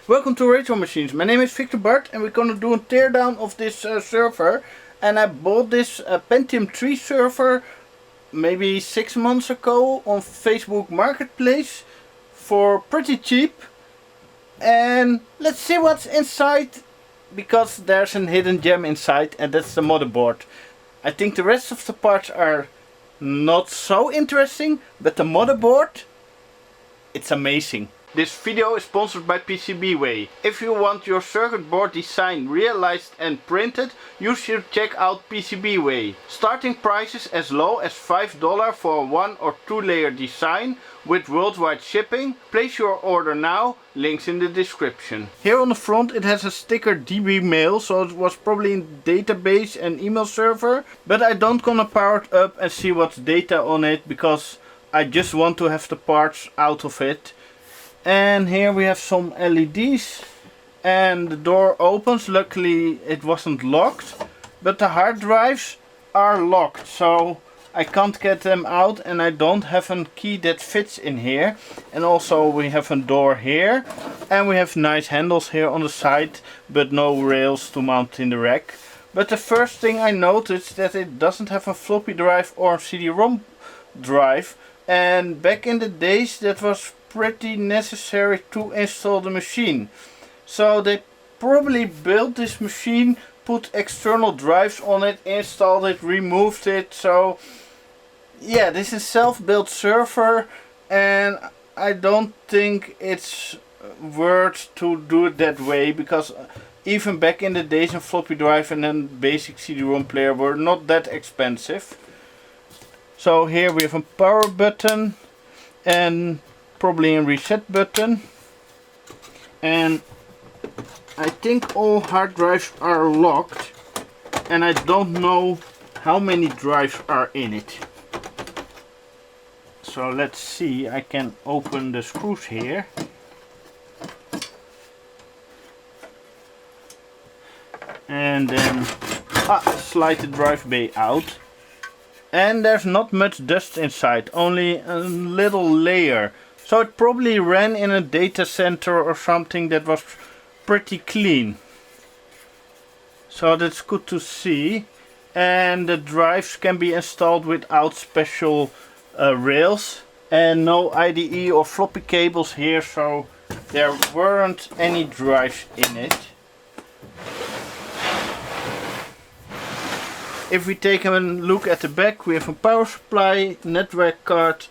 Welcome to Retro Machines. My name is Victor Bart and we're gonna do a teardown of this server. And I bought this Pentium 3 server maybe 6 months ago on Facebook Marketplace for pretty cheap. And let's see what's inside, because there's a hidden gem inside, and that's the motherboard. I think the rest of the parts are not so interesting, but the motherboard, it's amazing. This video is sponsored by PCBWay. If you want your circuit board design realized and printed, you should check out PCBWay. Starting prices as low as $5 for a 1 or 2 layer design with worldwide shipping. Place your order now, links in the description. Here on the front it has a sticker DB mail, so it was probably in database and email server. But I don't gonna power it up and see what's data on it, because I just want to have the parts out of it. And here we have some LEDs, and the door opens. Luckily it wasn't locked, but the hard drives are locked, so I can't get them out, and I don't have a key that fits in here. And also we have a door here, and we have nice handles here on the side, but no rails to mount in the rack. But the first thing I noticed that it doesn't have a floppy drive or CD-ROM drive, and back in the days that was pretty necessary to install the machine. So they probably built this machine, put external drives on it, installed it, removed it. So yeah, this is self-built server, and I don't think it's worth to do it that way, because even back in the days a floppy drive and then basic CD-ROM player were not that expensive. So here we have a power button and probably a reset button, and I think all hard drives are locked, and I don't know how many drives are in it. So let's see, I can open the screws here. And then slide the drive bay out. And there's not much dust inside, only a little layer. So it probably ran in a data center or something that was pretty clean. So that's good to see. And the drives can be installed without special rails. And no IDE or floppy cables here, so there weren't any drives in it. If we take a look at the back, we have a power supply, network card,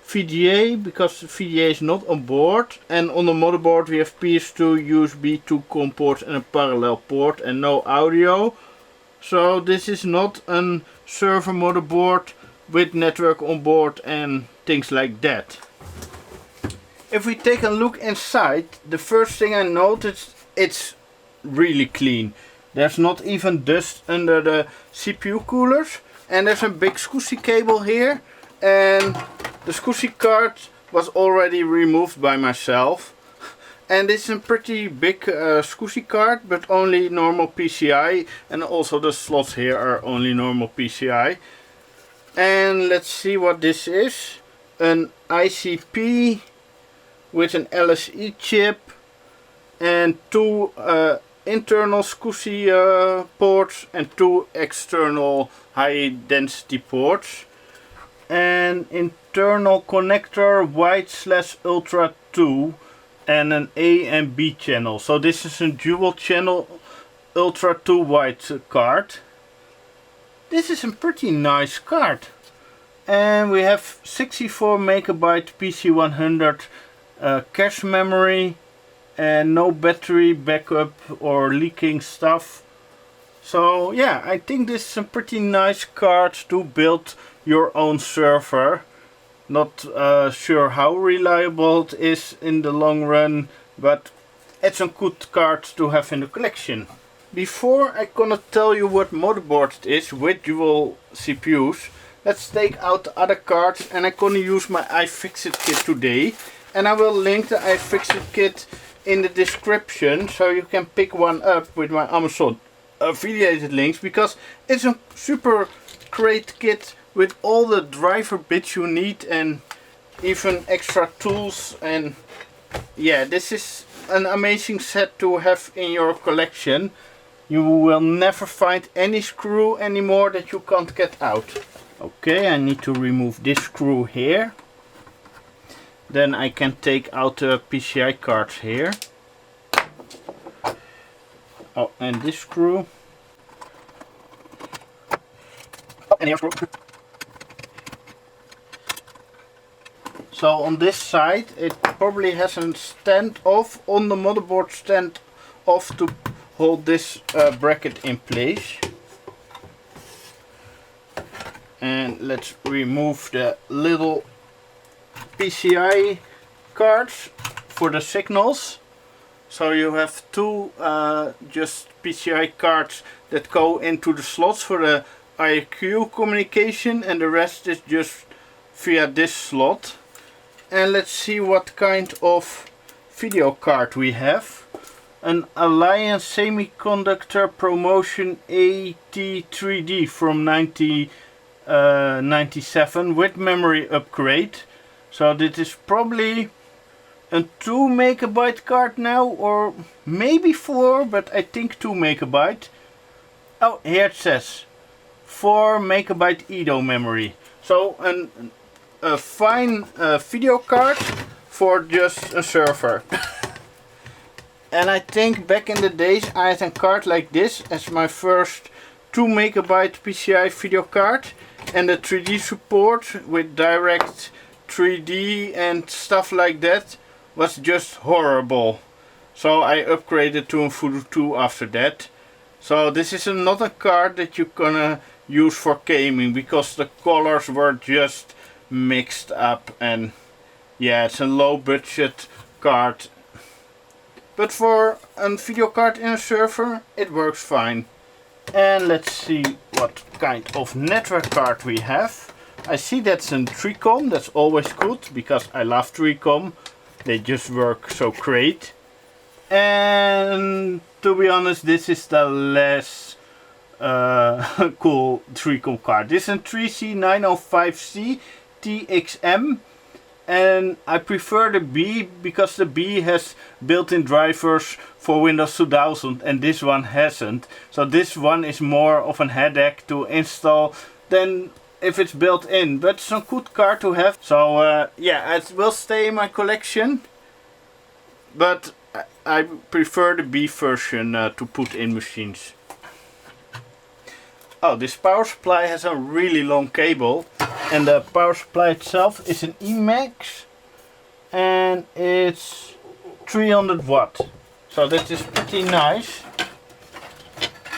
VGA, because the VGA is not on board, and on the motherboard we have PS2, USB 2 COM port and a parallel port, and no audio. So this is not a server motherboard with network on board and things like that. If we take a look inside, the first thing I noticed, it's really clean. There's not even dust under the CPU coolers, and there's a big SCSI cable here, and the SCSI card was already removed by myself. And this is a pretty big SCSI card, but only normal PCI, and also the slots here are only normal PCI. And let's see what this is. An ICP with an LSE chip and two internal SCSI ports and 2 external high density ports, and internal connector white/ultra 2 and an A and B channel. So this is a dual channel ultra 2 white card. This is a pretty nice card. And we have 64 megabyte PC100 cache memory, and no battery backup or leaking stuff. So yeah, I think this is a pretty nice card to build your own server. Not sure how reliable it is in the long run, but it's a good card to have in the collection. Before I gonna tell you what motherboard it is with dual CPUs, let's take out the other cards, and I'm gonna use my iFixit kit today. And I will link the iFixit kit in the description, so you can pick one up with my Amazon affiliated links, because it's a super great kit with all the driver bits you need and even extra tools. And yeah, this is an amazing set to have in your collection. You will never find any screw anymore that you can't get out. Okay, I need to remove this screw here. Then I can take out the PCI cards here. Oh, and this screw. Oh, and here screw. So on this side it probably has a stand off on the motherboard, stand off to hold this bracket in place. And let's remove the little PCI cards for the signals. So you have two just PCI cards that go into the slots for the IRQ communication, and the rest is just via this slot. And let's see what kind of video card we have. An Alliance Semiconductor Promotion AT3D from 1997 with memory upgrade. So this is probably a 2 megabyte card now, or maybe 4, but I think 2 megabyte. Oh, here it says 4 megabyte Edo memory. So a fine video card for just a server. And I think back in the days I had a card like this as my first 2 megabyte PCI video card, and the 3D support with direct 3D and stuff like that was just horrible. So I upgraded to a Voodoo 2 after that. So this is another card that you're gonna use for gaming, because the colors were just mixed up, and yeah, it's a low budget card. But for a video card in a server it works fine. And let's see what kind of network card we have. I see that's a 3Com, that's always good because I love 3Com. They just work so great. And to be honest, this is the less cool 3Com card. This is a 3C905C TXM. And I prefer the B because the B has built-in drivers for Windows 2000 and this one hasn't. So this one is more of a headache to install than if it's built in. But it's a good card to have. So yeah, it will stay in my collection. But I prefer the B version to put in machines. Oh, this power supply has a really long cable. And the power supply itself is an Emax, and it's 300 watt. So that is pretty nice.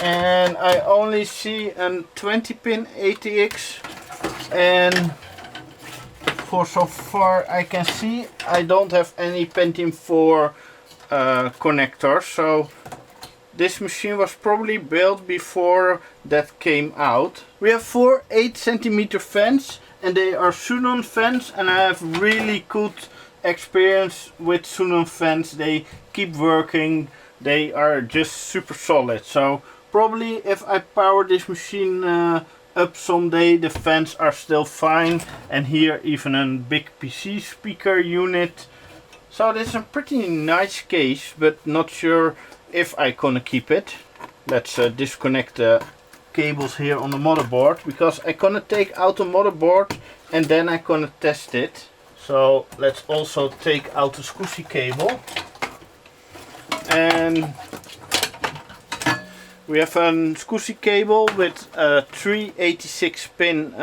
And I only see a 20 pin ATX, and for so far I can see I don't have any Pentium 4 connectors. So this machine was probably built before that came out. We have 4 8cm fans, and they are Sunon fans, and I have really good experience with Sunon fans. They keep working, they are just super solid. So probably if I power this machine up someday, the fans are still fine. And here even a big PC speaker unit. So this is a pretty nice case, but not sure if I gonna keep it. Let's disconnect the cables here on the motherboard, because I gonna take out the motherboard and then I gonna test it. So let's also take out the SCSI cable, and we have a SCSI cable with 3 86 pin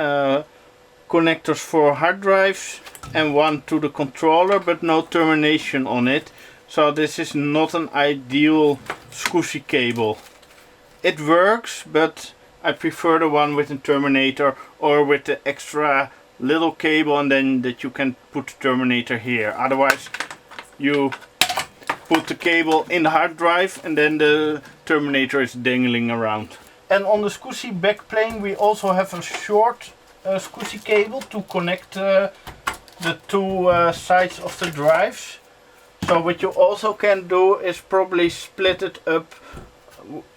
connectors for hard drives and 1 to the controller, but no termination on it. So this is not an ideal SCSI cable. It works, but I prefer the one with a terminator, or with the extra little cable and then that you can put the terminator here. Otherwise you put the cable in the hard drive and then the terminator is dangling around. And on the SCSI backplane we also have a short SCSI cable to connect the two sides of the drives. So what you also can do is probably split it up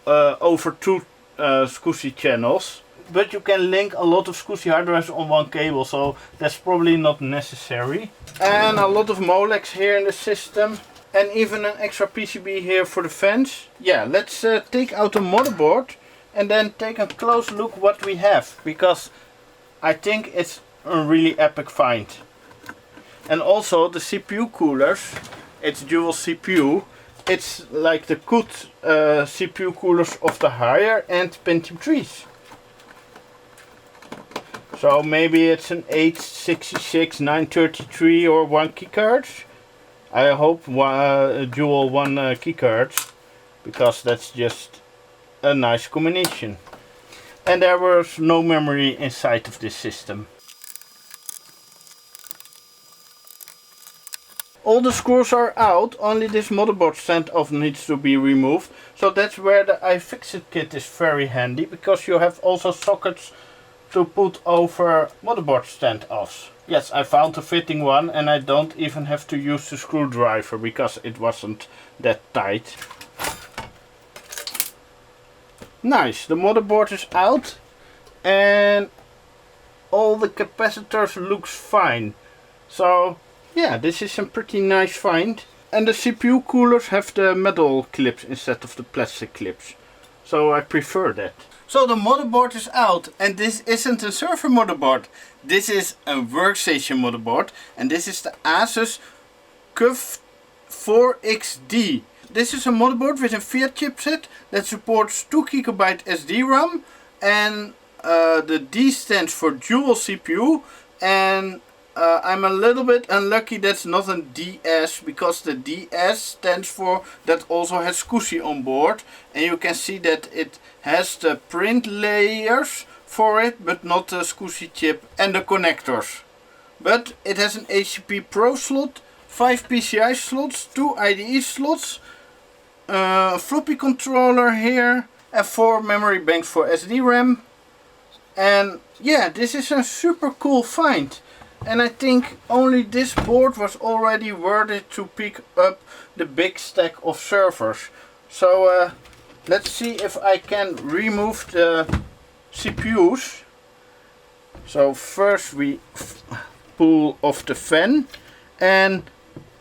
over 2 SCSI channels. But you can link a lot of SCSI hard drives on one cable, so that's probably not necessary. And a lot of Molex here in the system. And even an extra PCB here for the fans. Yeah, let's take out the motherboard and then take a close look what we have, because I think it's a really epic find. And also the CPU coolers, it's dual CPU. It's like the good CPU coolers of the higher end Pentium 3s. So maybe it's an 866, 933 or 1 keycard. I hope dual 1 keycards, because that's just a nice combination. And there was no memory inside of this system. All the screws are out, only this motherboard standoff needs to be removed. So that's where the iFixit kit is very handy, because you have also sockets to put over motherboard standoffs. Yes, I found a fitting one, and I don't even have to use the screwdriver because it wasn't that tight. Nice, the motherboard is out and all the capacitors looks fine. So yeah, this is a pretty nice find. And the CPU coolers have the metal clips instead of the plastic clips. So I prefer that. So the motherboard is out, and this isn't a server motherboard. This is a workstation motherboard, and this is the Asus CUV4X-D. This is a motherboard with a Fiat chipset that supports 2 GB SDRAM, and the D stands for dual CPU, and I'm a little bit unlucky that's not a DS, because the DS stands for that also has SCSI on board, and you can see that it has the print layers for it, but not the SCSI chip and the connectors. But it has an HCP Pro slot, 5 PCI slots, 2 IDE slots, floppy controller here, and 4 memory banks for SDRAM. And yeah, this is a super cool find. And I think only this board was already worth it to pick up the big stack of servers. So let's see if I can remove the CPUs. So first we pull off the fan, and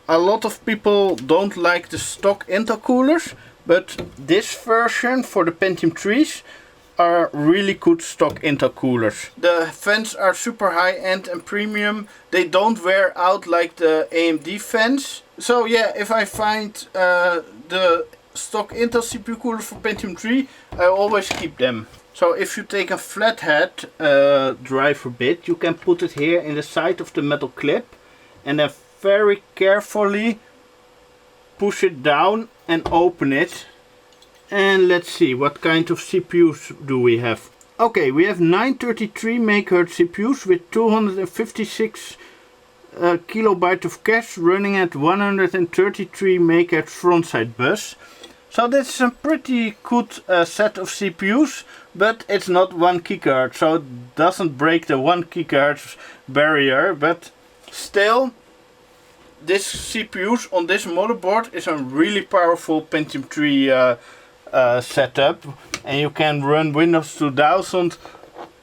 a lot of people don't like the stock intercoolers, but this version for the Pentium 3s are really good stock intercoolers. The fans are super high end and premium. They don't wear out like the AMD fans. So yeah, if I find the stock Intel CPU coolers for Pentium 3, I always keep them. So if you take a flathead driver bit, you can put it here in the side of the metal clip, and then very carefully push it down and open it. And let's see, what kind of CPUs do we have? Okay, we have 933 MHz CPUs with 256 kilobyte of cache running at 133 MHz frontside bus. So that's a pretty good set of CPUs, but it's not 1 keycard, so it doesn't break the 1 keycard barrier. But still, this CPUs on this motherboard is a really powerful Pentium 3 setup, and you can run Windows 2000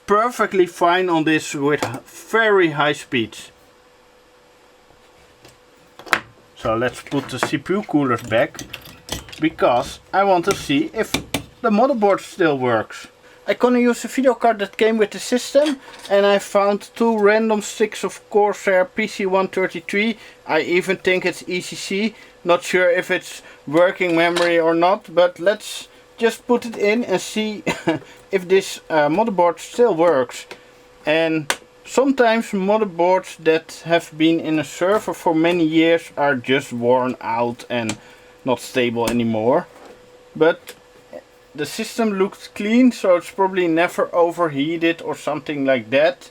perfectly fine on this with very high speeds. So let's put the CPU coolers back, because I want to see if the motherboard still works. I gonna use a video card that came with the system, and I found 2 random sticks of Corsair PC133. I even think it's ECC, not sure if it's working memory or not, but let's just put it in and see if this motherboard still works. And sometimes motherboards that have been in a server for many years are just worn out and not stable anymore. But the system looks clean, so it's probably never overheated or something like that.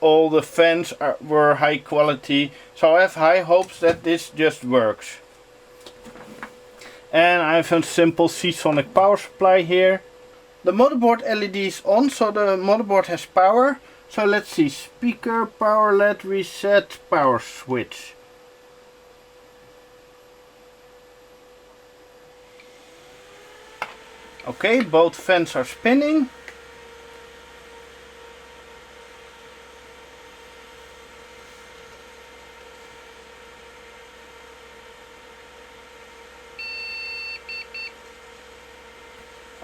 All the fans were high quality, so I have high hopes that this just works. And I have a simple Seasonic power supply here. The motherboard LED is on, so the motherboard has power. So let's see, speaker, power LED, reset, power switch. Okay, both fans are spinning.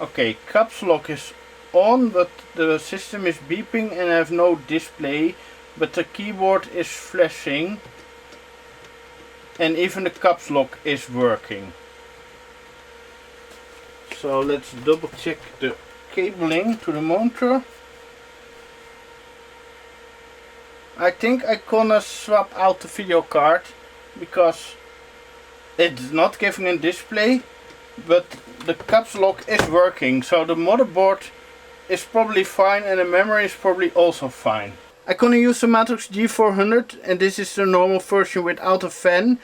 Okay, caps lock is on, but the system is beeping and I have no display, but the keyboard is flashing and even the caps lock is working. So let's double check the cabling to the monitor. I think I'm gonna swap out the video card because it's not giving a display, but the caps lock is working, so the motherboard is probably fine and the memory is probably also fine. I'm gonna use the Matrix G400 and this is the normal version without a fan,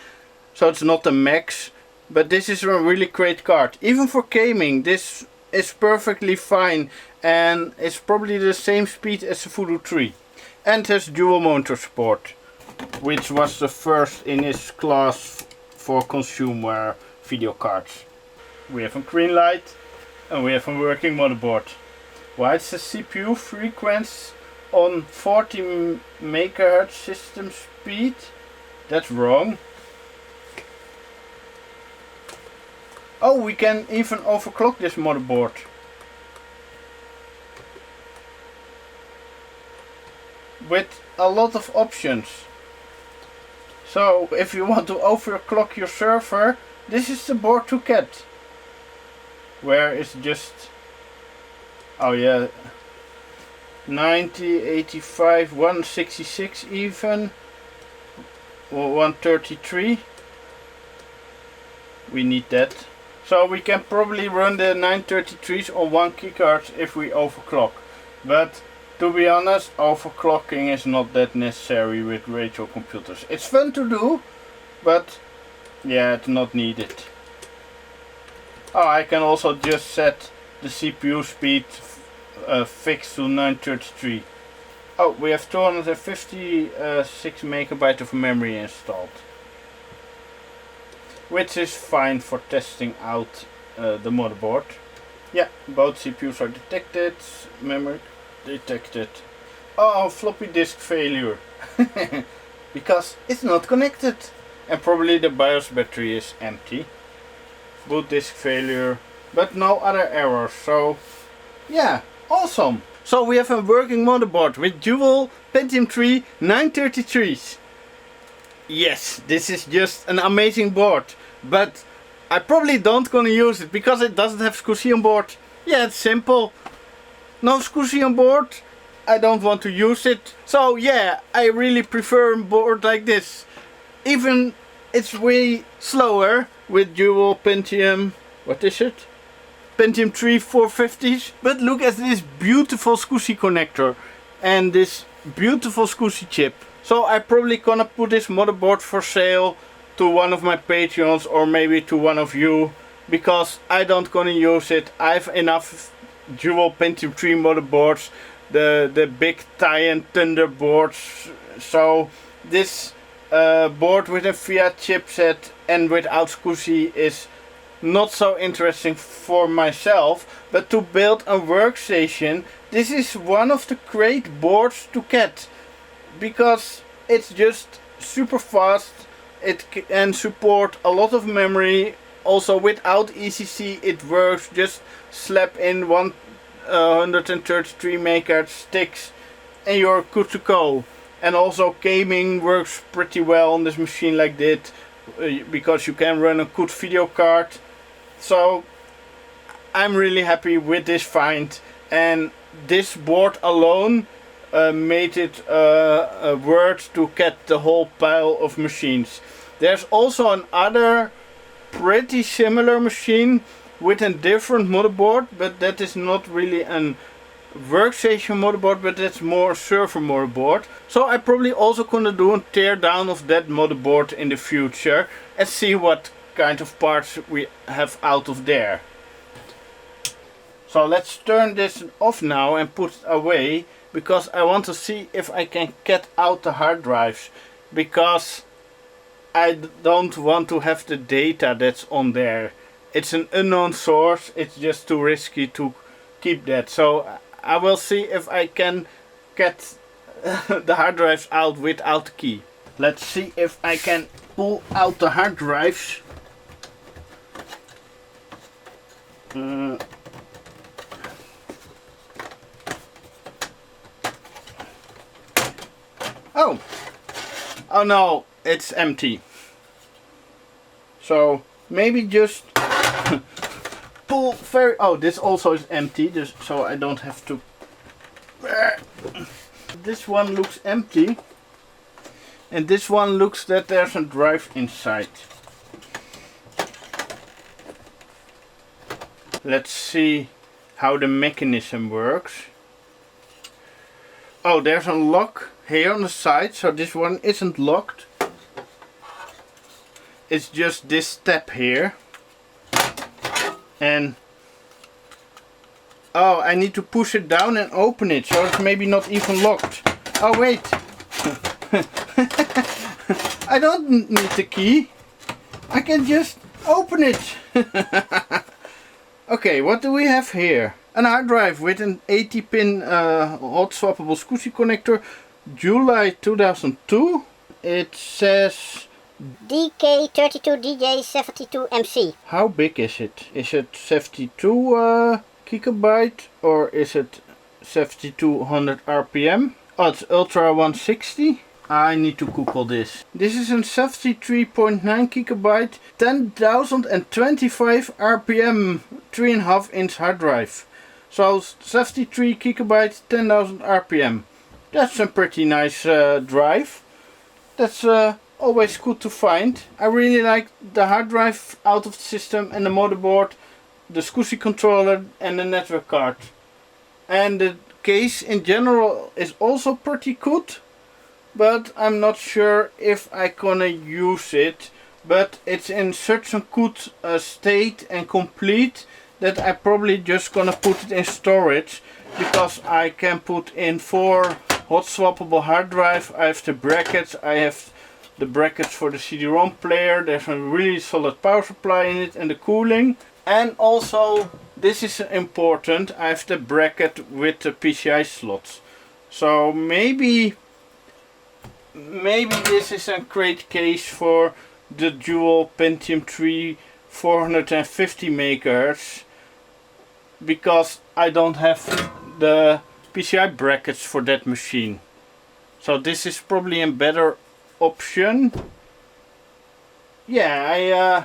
so it's not the max, but this is a really great card. Even for gaming this is perfectly fine and it's probably the same speed as the Voodoo 3. And has dual monitor support, which was the first in its class for consumer video cards. We have a green light and we have a working motherboard. Why is the CPU frequency on 40 MHz system speed? That's wrong. Oh, we can even overclock this motherboard. With a lot of options. So if you want to overclock your server, this is the board to get. Where it's just, oh yeah, 90, 85, 166 even, or 133. We need that. So we can probably run the 933s on one keycard if we overclock. But to be honest, overclocking is not that necessary with retro computers. It's fun to do, but yeah, it's not needed. Oh, I can also just set the CPU speed fixed to 933. Oh, we have 256 megabytes of memory installed, which is fine for testing out the motherboard. Yeah, both CPUs are detected, memory detected. Oh, floppy disk failure. Because it's not connected. And probably the BIOS battery is empty. Boot disk failure, but no other errors. So yeah, awesome. So we have a working motherboard with dual Pentium 3 933s. Yes, this is just an amazing board. But I probably don't gonna use it because it doesn't have SCSI on board. Yeah, it's simple. No SCSI on board, I don't want to use it. So yeah, I really prefer a board like this. Even it's way slower with dual Pentium, what is it? Pentium 3 450s. But look at this beautiful SCSI connector and this beautiful SCSI chip. So I probably gonna put this motherboard for sale to one of my Patreons or maybe to one of you, because I don't gonna use it. I have enough dual Pentium 3 motherboards, the big Titan Thunder boards. So this board with a VIA chipset and without SCSI is not so interesting for myself. But to build a workstation, this is one of the great boards to get, because it's just super fast. It can support a lot of memory. Also without ECC it works. Just slap in 133 MHz sticks and you're good to go. And also gaming works pretty well on this machine like that, because you can run a good video card. So I'm really happy with this find, and this board alone made it worth to get the whole pile of machines. There's also another pretty similar machine with a different motherboard, but that is not really a workstation motherboard, but that's more a server motherboard. So I probably also gonna do a tear down of that motherboard in the future and see what kind of parts we have out of there. So let's turn this off now and put it away, because I want to see if I can get out the hard drives, because I don't want to have the data that's on there. It's an unknown source, it's just too risky to keep that. So I will see if I can get the hard drives out without the key. Let's see if I can pull out the hard drives. Oh! Oh no, it's empty. So maybe just pull very... Oh, this also is empty, just so I don't have to... This one looks empty. And this one looks that there's a drive inside. Let's see how the mechanism works. Oh, there's a lock here on the side, so this one isn't locked. It's just this step here. And oh, I need to push it down and open it, so it's maybe not even locked. Oh wait. I don't need the key. I can just open it. Okay, what do we have here? An hard drive with an 80-pin hot swappable SCSI connector, July 2002. It says DK32DJ72MC. How big is it? Is it 72 gigabyte or is it 7200 RPM? Oh, it's Ultra 160. I need to Google this. This is a 73.9 gigabyte, 10,025 RPM, 3.5 inch hard drive. So 73 gigabyte, 10,000 RPM. That's a pretty nice drive. That's always good to find. I really like the hard drive out of the system and the motherboard, the SCSI controller and the network card. And the case in general is also pretty good. But I'm not sure if I'm gonna use it. But it's in such a good state and complete that I probably just gonna put it in storage, because I can put in 4 hot swappable hard drive. I have the brackets, I have the brackets for the CD-ROM player, there's a really solid power supply in it and the cooling. And also, this is important, I have the bracket with the PCI slots. So maybe this is a great case for the dual Pentium 3 450 MHz, because I don't have the PCI brackets for that machine. So this is probably a better option. Yeah, I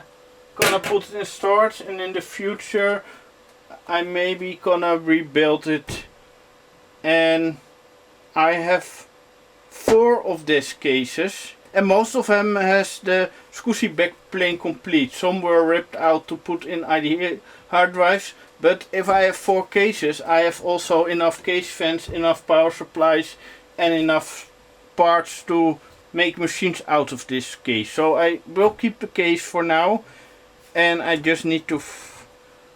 gonna put it in storage, and in the future I maybe gonna rebuild it. And I have 4 of these cases, and most of them has the SCSI backplane complete. Some were ripped out to put in IDE hard drives, but if I have 4 cases, I have also enough case fans, enough power supplies and enough parts to make machines out of this case. So I will keep the case for now, and I just need to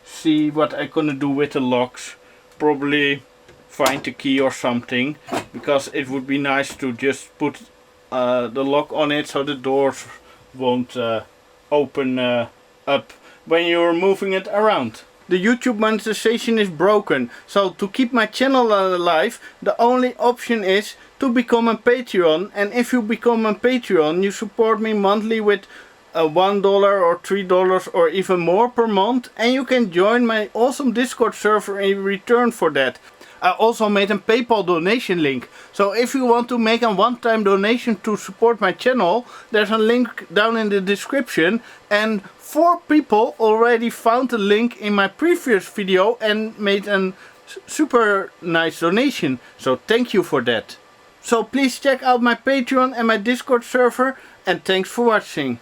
see what I'm gonna do with the locks. Probably find the key or something, because it would be nice to just put the lock on it so the doors won't open up when you're moving it around. The YouTube monetization is broken, so to keep my channel alive, the only option is to become a Patreon. And if you become a Patreon, you support me monthly with $1 or $3 or even more per month, and you can join my awesome Discord server in return for that. I also made a PayPal donation link, so if you want to make a one-time donation to support my channel, there's a link down in the description, and 4 people already found the link in my previous video and made a super nice donation, so thank you for that. So please check out my Patreon and my Discord server, and thanks for watching.